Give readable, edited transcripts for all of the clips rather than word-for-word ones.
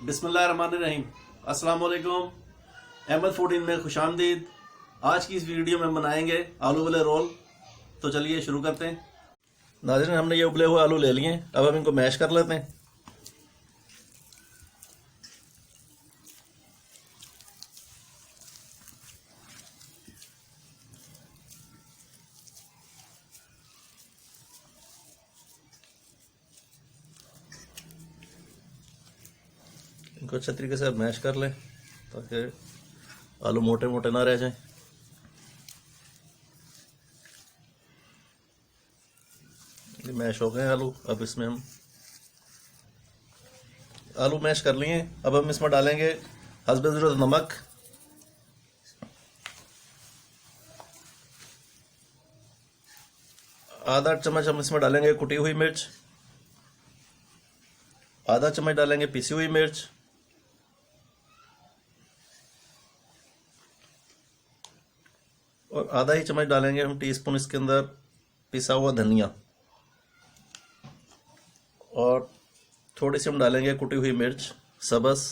बिस्मिल्लाहिर्रहमानिर्रहीम। अस्सलाम वालेकुम। अहमद फूड इन में खुशामदीद। आज की इस वीडियो में बनाएंगे आलू वाले रोल। तो चलिए शुरू करते हैं। नाज़रीन, हमने ये उबले हुए आलू ले लिए। अब हम इनको मैश कर लेते हैं। इनको अच्छे तरीके से मैश कर लें ताकि आलू मोटे मोटे ना रह जाएं। ये मैश हो गए आलू। अब इसमें हम आलू मैश कर लिए। अब हम इसमें डालेंगे हस्बे ज़रूरत नमक, आधा चम्मच हम इसमें डालेंगे कुटी हुई मिर्च, आधा चम्मच डालेंगे पिसी हुई मिर्च, और आधा ही चम्मच डालेंगे हम टीस्पून इसके अंदर पिसा हुआ धनिया, और थोड़ी सी हम डालेंगे कुटी हुई मिर्च सब्ज़,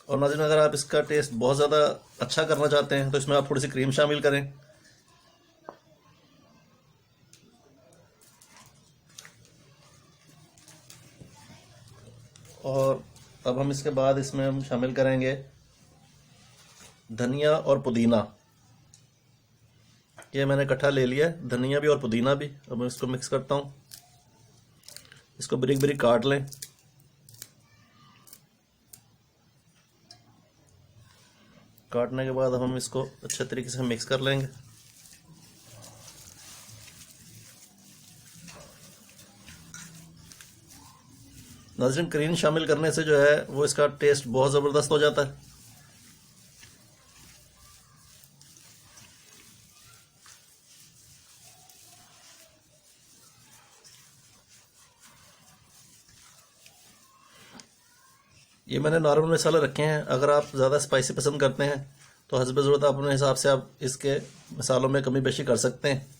और नाज़रीन, अगर आप इसका टेस्ट बहुत ज़्यादा अच्छा करना चाहते हैं तो इसमें आप थोड़ी सी क्रीम शामिल करें। और अब हम इसके बाद इसमें हम शामिल करेंगे धनिया और पुदीना। ये मैंने इकट्ठा ले लिया है, धनिया भी और पुदीना भी। अब मैं इसको मिक्स करता हूँ। इसको बारीक बारीक काट लें। काटने के बाद हम इसको अच्छे तरीके से मिक्स कर लेंगे। नाज़रीन, क्रीम शामिल करने से जो है वो इसका टेस्ट बहुत ज़बरदस्त हो जाता है। ये मैंने नॉर्मल मसाले रखे हैं। अगर आप ज़्यादा स्पाइसी पसंद करते हैं तो हस्बे ज़रूरत अपने हिसाब से आप इसके मसालों में कमी बेशी कर सकते हैं।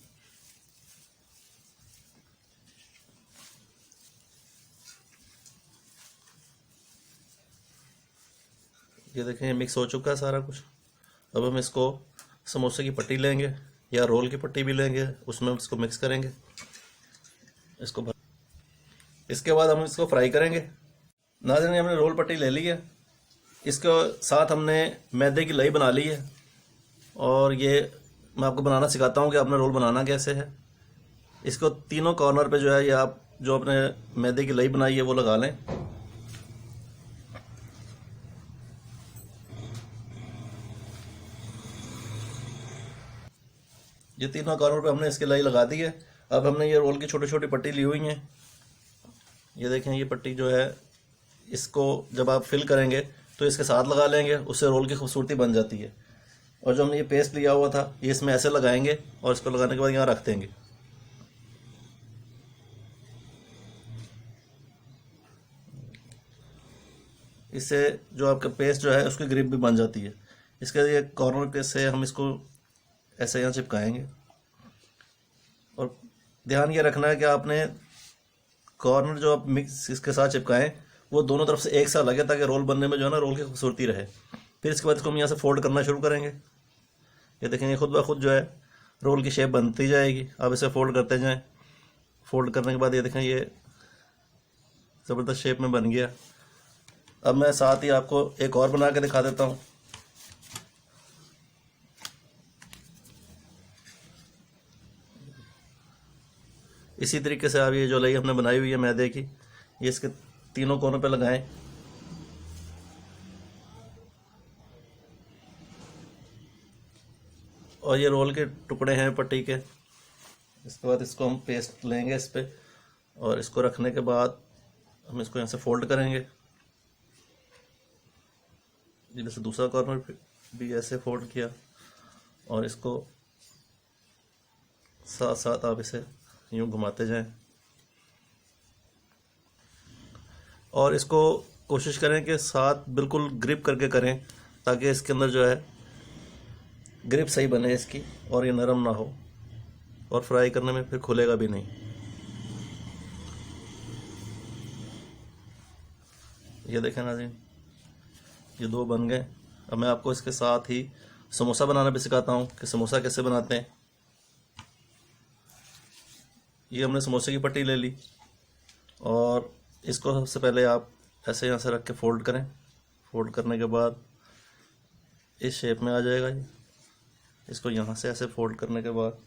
ये देखें, ये मिक्स हो चुका है सारा कुछ। अब हम इसको समोसे की पट्टी लेंगे या रोल की पट्टी भी लेंगे, उसमें इसको मिक्स करेंगे। इसको इसके बाद हम इसको फ्राई करेंगे। नाज़रीन, हमने रोल पट्टी ले ली है। इसके साथ हमने मैदे की लई बना ली है, और ये मैं आपको बनाना सिखाता हूँ कि आपने रोल बनाना कैसे है। इसको तीनों कॉर्नर पे जो है, ये आप जो अपने मैदे की लई बनाई है वो लगा लें। ये तीनों कॉर्नर पे हमने इसकी लई लगा दी है। अब हमने ये रोल की छोटी छोटी पट्टी ली हुई है। ये देखें, ये पट्टी जो है, इसको जब आप फिल करेंगे तो इसके साथ लगा लेंगे, उससे रोल की खूबसूरती बन जाती है। और जो हमने ये पेस्ट लिया हुआ था ये इसमें ऐसे लगाएंगे, और इसको लगाने के बाद यहाँ रख देंगे। इससे जो आपका पेस्ट जो है उसकी ग्रिप भी बन जाती है। इसके ये कॉर्नर के से हम इसको ऐसे यहाँ चिपकाएंगे, और ध्यान ये रखना है कि आपने कॉर्नर जो आप मिक्स इसके साथ चिपकाएं वो दोनों तरफ से एक साथ लगे, ताकि रोल बनने में जो है ना रोल की खूबसूरती रहे। फिर इसके बाद इसको हम यहाँ से फोल्ड करना शुरू करेंगे। ये देखेंगे, खुद ब खुद जो है रोल की शेप बनती जाएगी। आप इसे फोल्ड करते जाएं। फोल्ड करने के बाद ये देखें, ये ज़बरदस्त शेप में बन गया। अब मैं साथ ही आपको एक और बना के दिखा देता हूँ। इसी तरीके से आप ये जो लई हमने बनाई हुई है मैदे की, ये इसके तीनों कोनों पे लगाएं। और ये रोल के टुकड़े हैं पट्टी के। इसके बाद इसको हम पेस्ट लेंगे इस पे, और इसको रखने के बाद हम इसको यहाँ से फोल्ड करेंगे। जैसे दूसरा कॉर्नर भी ऐसे फोल्ड किया, और इसको साथ साथ आप इसे यूँ घुमाते जाएं। और इसको कोशिश करें कि साथ बिल्कुल ग्रिप करके करें, ताकि इसके अंदर जो है ग्रिप सही बने इसकी, और ये नरम ना हो, और फ्राई करने में फिर खुलेगा भी नहीं। ये देखें ना जी, ये 2 बन गए। अब मैं आपको इसके साथ ही समोसा बनाना भी सिखाता हूँ कि समोसा कैसे बनाते हैं। ये हमने समोसे की पट्टी ले ली और इसको सबसे पहले आप ऐसे यहाँ से रख के फोल्ड करें। फोल्ड करने के बाद इस शेप में आ जाएगा ये। इसको यहाँ से ऐसे फोल्ड करने के बाद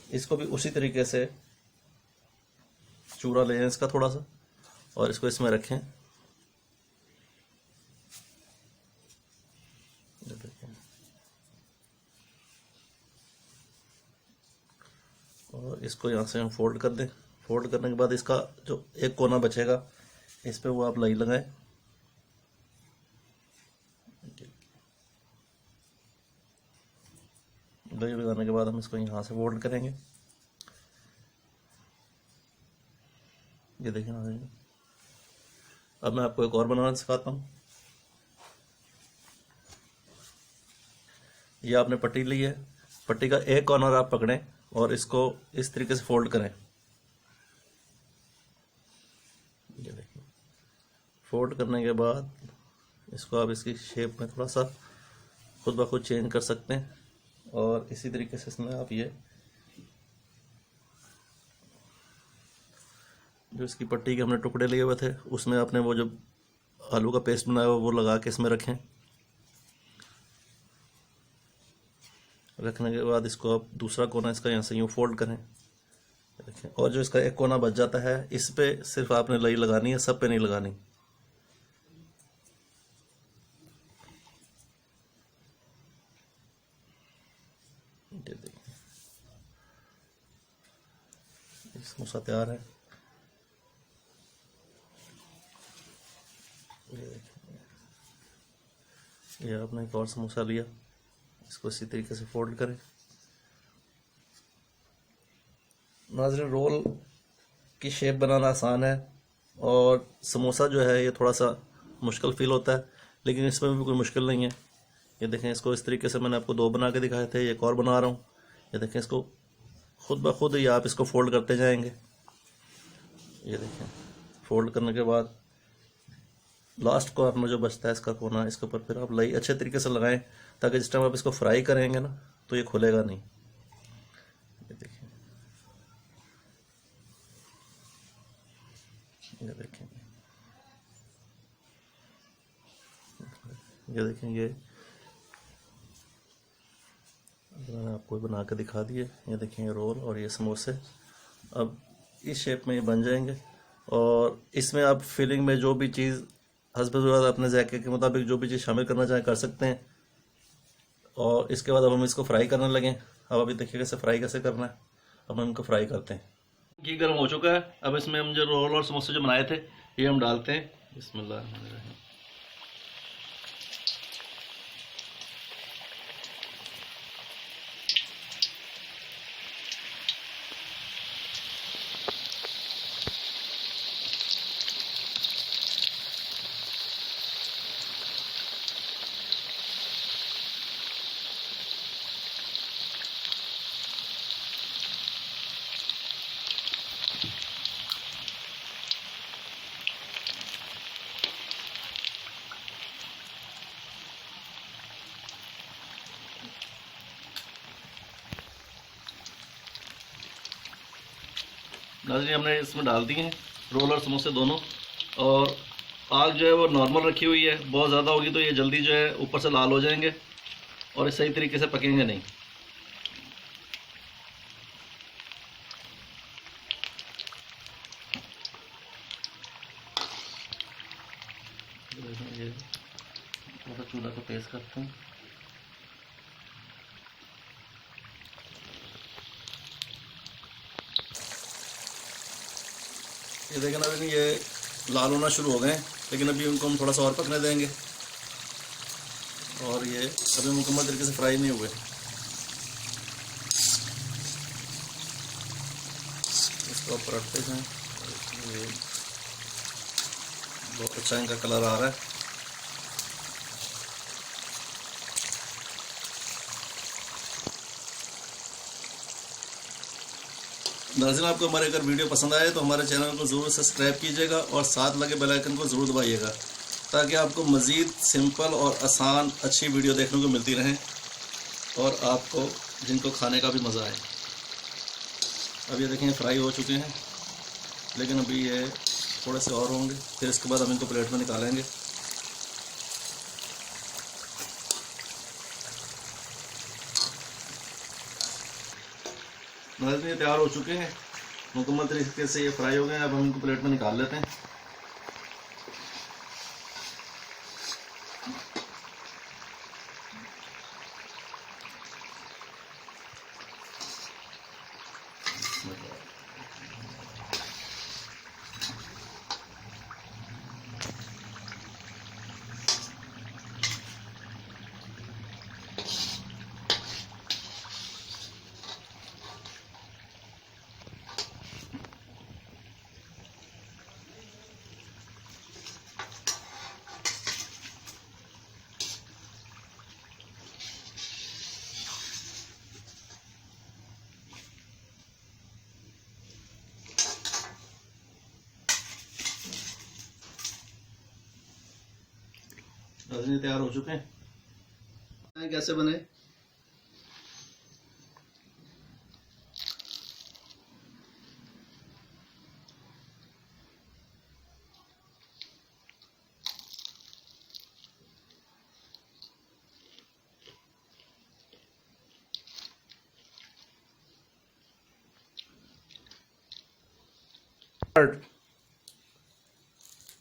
इसको भी उसी तरीके से चूरा लें इसका थोड़ा सा और इसको इसमें रखें। और इसको यहाँ से हम फोल्ड कर दें। फोल्ड करने के बाद इसका जो एक कोना बचेगा इस पे वो आप लाई लगाएं। लाई लगाने के बाद हम इसको यहाँ से फोल्ड करेंगे। ये देखिए ना, अब मैं आपको एक और बनाना सिखाता हूँ। ये आपने पट्टी ली है, पट्टी का एक कॉर्नर आप पकड़ें और इसको इस तरीके से फोल्ड करें। ये देखिए, फोल्ड करने के बाद इसको आप इसकी शेप में थोड़ा सा खुद ब खुद चेंज कर सकते हैं और इसी तरीके से इसमें आप ये जो इसकी पट्टी के हमने टुकड़े लिए हुए थे उसमें आपने वो जो आलू का पेस्ट बनाया हुआ वो लगा के इसमें रखें। रखने के बाद इसको आप दूसरा कोना इसका यहाँ से यूँ फोल्ड करें। देखें, और जो इसका एक कोना बच जाता है इस पे सिर्फ आपने लाई लगानी है, सब पे नहीं लगानी। ये देखिए, समोसा तैयार है। ये आपने एक और समोसा लिया, इसको इसी तरीके से फोल्ड करें। नाज़रीन, रोल की शेप बनाना आसान है और समोसा जो है ये थोड़ा सा मुश्किल फील होता है, लेकिन इसमें भी कोई मुश्किल नहीं है। ये देखें, इसको इस तरीके से मैंने आपको 2 बना के दिखाए थे, एक और बना रहा हूँ। ये देखें, इसको खुद ब खुद ही आप इसको फोल्ड करते जाएंगे। ये देखें, फोल्ड करने के बाद लास्ट कॉर्नर जो बचता है इसका कोना, इसके ऊपर फिर आप लाई अच्छे तरीके से लगाएं ताकि जिस टाइम आप इसको फ्राई करेंगे ना तो ये खुलेगा नहीं। ये देखिए, ये देखें, ये देखें, ये मैंने आपको बना के दिखा दिए। ये देखें, ये रोल और ये समोसे अब इस शेप में ये बन जाएंगे। और इसमें आप फिलिंग में जो भी चीज़ हस्बे ज़रूरत अपने जायके के मुताबिक जो भी चीज़ शामिल करना चाहें कर सकते हैं। और इसके बाद अब हम इसको फ्राई करने लगें। अब अभी देखिए कैसे फ्राई कैसे करना है। अब हम इनको फ्राई करते हैं। घी गर्म हो चुका है, अब इसमें हम जो रोल और समोसे जो बनाए थे ये हम डालते हैं। बिस्मिल्लाह। नाज़रीन, हमने इसमें डाल दिए हैं रोल और समोसे दोनों। और आग जो है वो नॉर्मल रखी हुई है, बहुत ज़्यादा होगी तो ये जल्दी जो है ऊपर से लाल हो जाएंगे और ये सही तरीके से पकेंगे नहीं। ये चूल्हा को तेज करते हैं। ये देखें अभी ये लाल होना शुरू हो गए, लेकिन अभी उनको हम थोड़ा सा और पकने देंगे। और ये अभी मुकम्मल तरीके से फ्राई नहीं हुए। इसको पलटते हैं, ये बहुत अच्छा इनका कलर आ रहा है। नाज़रीन, आपको हमारे अगर वीडियो पसंद आए तो हमारे चैनल को ज़रूर सब्सक्राइब कीजिएगा और साथ लगे बेल आइकन को ज़रूर दबाइएगा ताकि आपको मज़ीद सिंपल और आसान अच्छी वीडियो देखने को मिलती रहें और आपको जिनको खाने का भी मज़ा आए। अब ये देखें फ्राई हो चुके हैं, लेकिन अभी ये थोड़े से और होंगे, फिर इसके बाद हम इनको प्लेट में निकालेंगे। नाज़रीन ये तैयार हो चुके हैं, मुकम्मल तरीके से ये फ्राई हो गए हैं। अब हम इनको प्लेट में निकाल लेते हैं। नाज़रीन तैयार हो चुके हैं। कैसे बने?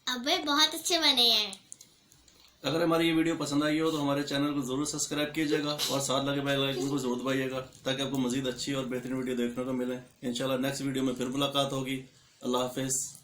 अबे बहुत अच्छे बने हैं। अगर हमारी ये वीडियो पसंद आई हो तो हमारे चैनल को ज़रूर सब्सक्राइब कीजिएगा और साथ लगे बेल आइकन को ज़रूर दबाइएगा, ताकि आपको मज़ीद अच्छी और बेहतरीन वीडियो देखने को मिले। इंशाल्लाह नेक्स्ट वीडियो में फिर मुलाकात होगी। अल्लाह हाफिज़।